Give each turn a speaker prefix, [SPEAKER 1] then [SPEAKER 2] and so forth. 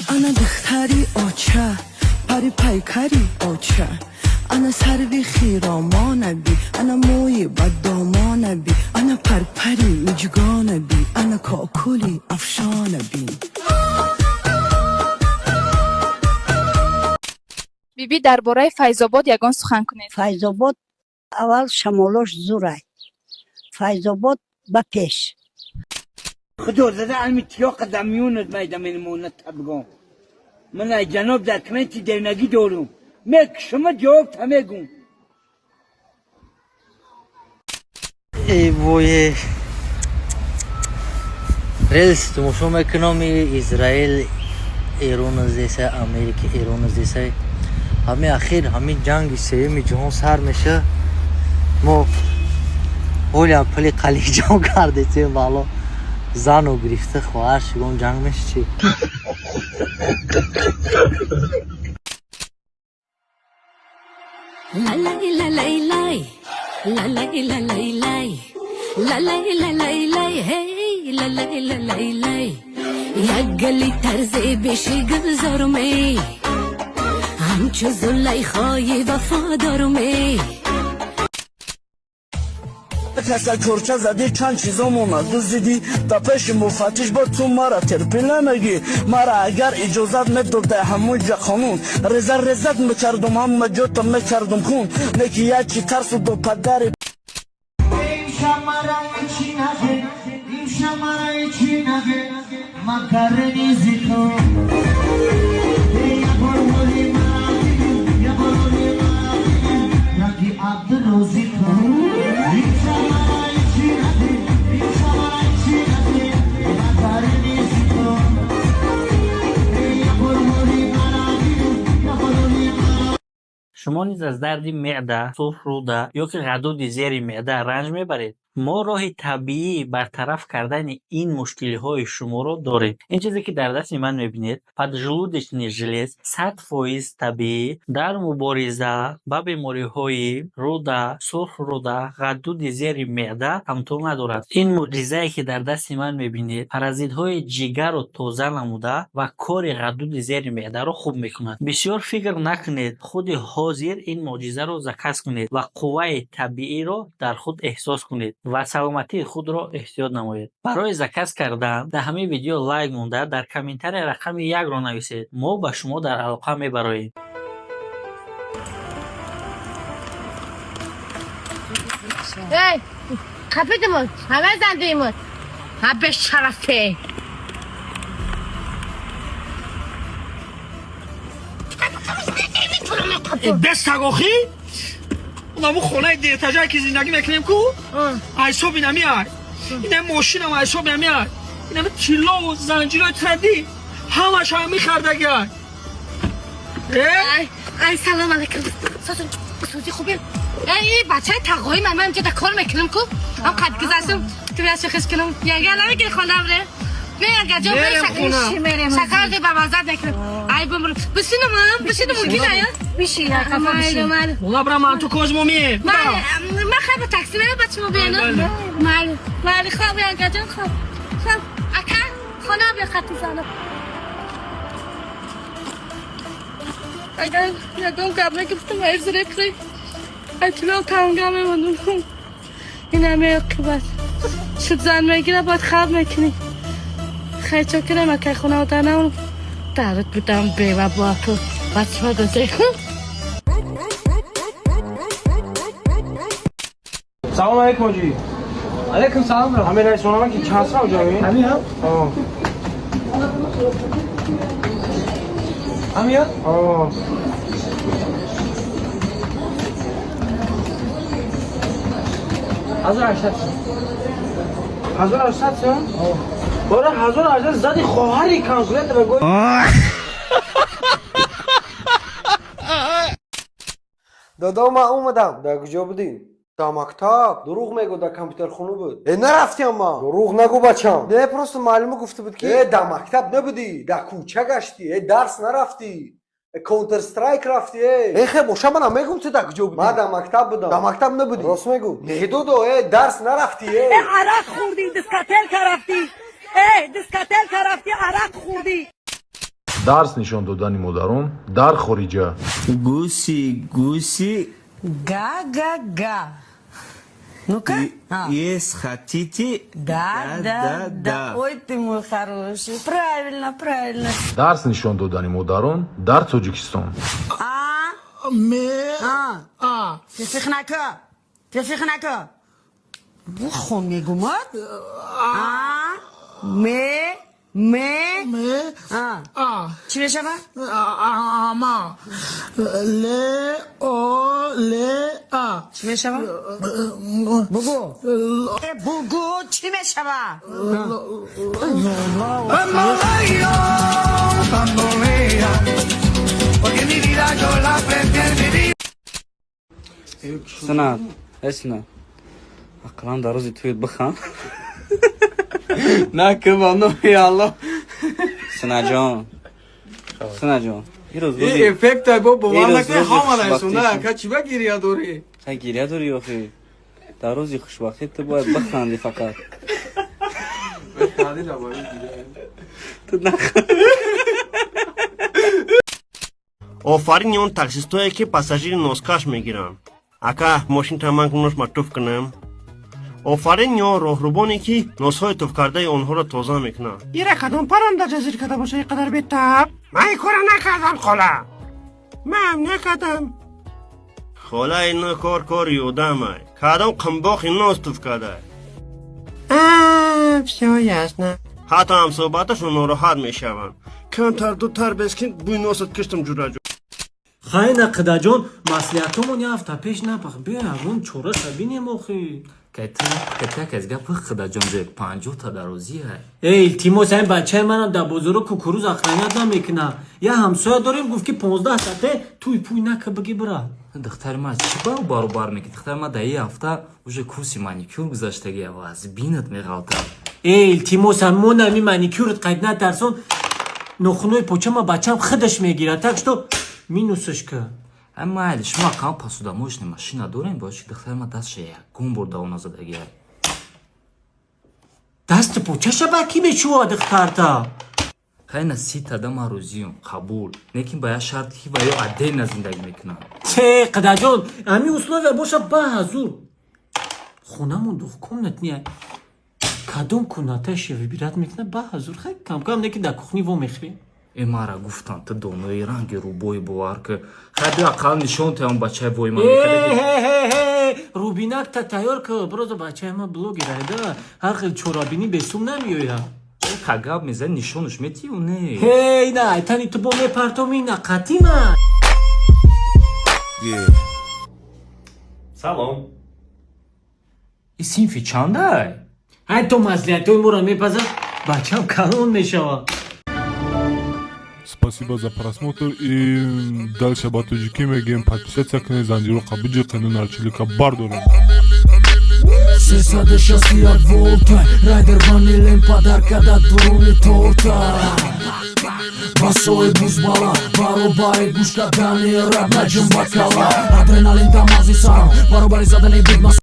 [SPEAKER 1] انا دختری آچه پری پیکری آچه انا سروی خیرامان بی انا موی بدامان بی انا پرپری مجگان بی انا کاکولی افشان بی.
[SPEAKER 2] بیبی درباره فیض‌آباد یگان سخن کنید.
[SPEAKER 3] فیض‌آباد اول شمالش زوره، فیض‌آباد به پیش.
[SPEAKER 4] خدا زده علمی تیا قدمیونت میدم این مونت تبگم من جناب در کنیتی درنگی دارم میک شما جواب تمیگون.
[SPEAKER 5] ای وای رئیس تماشا میکنم اسرائیل ایران از دیسه امریکا ایران از دیسه همه اخیر همین جنگ سوم جهان سر میشه ما اولی پلی قلی جنگ کرده تیم بالا زن و گرفته خواهر شگون جنگ میشه چی
[SPEAKER 6] La la la la la la la la la la la la la la hey la la la la la یا گلی ترزی بشی گذارمی همچو زلیخای وفادارمی
[SPEAKER 4] کسا چورچه زدی چند چیزا مومد دزدیدی تا پیش مفتش با تو مرا ترپیله میگی مرا اگر اجازت میداده همون جا قانون رزت میکردم همه جا تا میکردم خون نکی یکی ترس و دو پدر
[SPEAKER 7] این شمارا چی نگه این شمارا چی نگه مکرنی زیتو یا برولی مرادی یا برولی مرادی رکی عبدالروزی تو
[SPEAKER 5] شما نیز از درد معده، سرخ روده یا که غدود زیر معده رنج میبرید. ما راه طبیعی برطرف کردن این مشکلی های شما رو داریم. این چیزی که در دست من میبینید поджелудочный желез 100% طبیعی در مبارزه با بیماری های روده، سرخ روده، غدود زیر معده همتون ندارد. این معجزه‌ای که در دست من میبینید پرازیت های جگر رو تازه نموده و کار غدود زیر معده رو خوب میکند. بسیار فکر نکنید، خود حاضر این معجزه رو زکس کنید و قوه طبیعی رو در خود احساس کنید و سلامتی خود را احتیاط نمایید. برای زکس کردن در همین ویدیو لایک مونده در کامنتر رقم 1 را نویسید. ما با شما در علاقه میبراییم.
[SPEAKER 8] ای خفیدمون همه زندهیمون هم به شرفه
[SPEAKER 9] بس تقاخی؟ اونمو خونه دیرتجه که زندگی میکنیم کو؟ ایسا بینم میای اینه ماشین هم ایسا بینم میای اینه تیلا و زنجیر های تردی همش هم میخرده گر
[SPEAKER 8] ای سلام علیکم سوزی خوبی؟ ای بچه های تقاهی من اینجا در کار میکنم کو؟ هم قد گذاشتم تو بیاد شخص کنم یه نمیگه خونه بره میگه جا بری شکر دی بابازد نکنم ای بمرو بسینم هم بسینم مرگی نیا بیشی خفا بیشی
[SPEAKER 9] اولا برا من تو کازمو میه
[SPEAKER 8] من خیلی با تاکسی برم بچه ما بیانم مالی خواب یه جان خواب اکا خونه بیا خطی زنم اگر یکم قبله گفتم ای زره کلی اطلاع تنگه میموندم این همه قیبت شد زن میگیره باید خواب میکنی خیلی چاکره مکه خونه آدنم درد بودم بیوه با تو بچه ها گذاری
[SPEAKER 9] سلام علیکم آجی علیکم سلام برم همه رئیس اونم که چند سال جایی؟ همین هم؟ همین هم؟ 1800 سن؟ باره 1800 زدی خواهری کانکولیت بگو
[SPEAKER 10] دادا ما اومدم در کجا بودی؟ در مکتب دروغ میگو در کامپیوتر خونه بود نرفتی اما دروغ نگو بچم نه پروست معلم گفته بود که در مکتب نبودی در کوچه گشتی درس نرفتی کانتر استرایک رفتی خیلی باشه من میگم تو در کجا بودی من در مکتب بودم در مکتب نبودی راست میگو نه دو درس نرفتی
[SPEAKER 3] عرق خوردی دسکاتل که رفتی دسکاتل که رفتی عرق خوردی
[SPEAKER 11] дарс нишон додани модарон дар хориҷа.
[SPEAKER 12] гуси
[SPEAKER 3] Га-га-га. Ну-ка.
[SPEAKER 12] ес хатити
[SPEAKER 3] Да. Ой, ты мой хороший. Правильно.
[SPEAKER 11] дарс нишон додани модарон дар тоҷикистон.
[SPEAKER 3] Фиқи нака. Бухун мегумад? چی بشوه؟
[SPEAKER 9] اما چی
[SPEAKER 3] بشوه؟ بگو چی بشوه؟
[SPEAKER 12] سنت اسنا اقلام در روزی توید بخم نه که بانو یا الله سنا جان
[SPEAKER 9] این افکت های با من نکنه همه رسونه که چی با گیریه دوری
[SPEAKER 12] گیریه دوری آخی در روزی خوشبختی تو باید بخندی فقط
[SPEAKER 9] بخندی نباید گیریه
[SPEAKER 12] تو نخند
[SPEAKER 13] آفرین اون تاکسیستایی که پاساژیر نوسکاش میگیرن اکا ماشین تمام کنوش مطوف کنم آفرین یا راهروانی که نوسهای توف کرده آنها را تازه میکنن
[SPEAKER 4] ایره کدوم پرنده جزیر کده باشه اینقدر بیتاب من این کار نکردم خاله من نکردم
[SPEAKER 13] خاله اینا کار یودم های کدام قنباخ اینا توف کرده
[SPEAKER 4] все ясно
[SPEAKER 13] حتی هم صحبتشون ناراحت میشون کمتر دوتر بسکن بوی نوست کشتم جورا
[SPEAKER 5] خیلی قداجون مسئولیتمون یه هفته پیش نپخ بیا اون چوره بینیم آخی
[SPEAKER 12] که از گپ قداجون زیر 50 تا در روزی های
[SPEAKER 5] ای التیماس این بچه منم در بازارو کوکوروز اخرانیت نمیکنه یه همسایه داریم گفت که 15 ساعته توی پوی نکه بگی برا
[SPEAKER 12] دختر ما چی بار میگه دختر ما در یه هفته اوژه کورسی مانیکور گذاشتگی و از بینت میغلطم
[SPEAKER 5] ای التیماس همون همی مانیکورت قید نترسون نخونوی پوچه ما بچم خودش میگیره تکش تو مینوسش که
[SPEAKER 12] اما علی شما کام پاسودا ماشین ماشینا دارین باشه دختر ما دستش گم برده اون زدگی
[SPEAKER 5] دست پوچه با کی بچوه دختر تا
[SPEAKER 12] خیلی 30 تا دم روزیم قبول لیکن باید شرطی و یا عده نزندگی میکنم
[SPEAKER 5] چه قدر جان امی اصلا باشه با حضور خونمون دخکم نتنیه کدوم کناته شوی بیرد میکنه با حضور خیلی کم نکی در کخنی و میخوی
[SPEAKER 12] امارا گفتن تو دونوی رنگ رو بوی بوار که خیلی اقل نشون تا اون بچه بوی ما میکنه
[SPEAKER 5] روبینک تا تایار که بروز بچه ما بلوگی رایده هر خیلی چورابینی بسوم نمیویه
[SPEAKER 12] کگاب میزن نشونش میتی و نه
[SPEAKER 5] هی نه تانی تو با میپرتومی نقاطی من
[SPEAKER 13] سلام
[SPEAKER 12] این سینفی چنده
[SPEAKER 5] های تو مزلیتوی مورا میپزه بچه هم کانون میشوه
[SPEAKER 11] Спасибо за просмотр и дальше батуджики мегем подписаться к незандиру кабиджи канал чилика бардором.
[SPEAKER 1] Сесаде шасти от волта Райдер ванилен подарка да дуруни торта Басой бузбала Баробари гушка дани раб наджим бакала Адреналин тамази сарам Баробари задани бит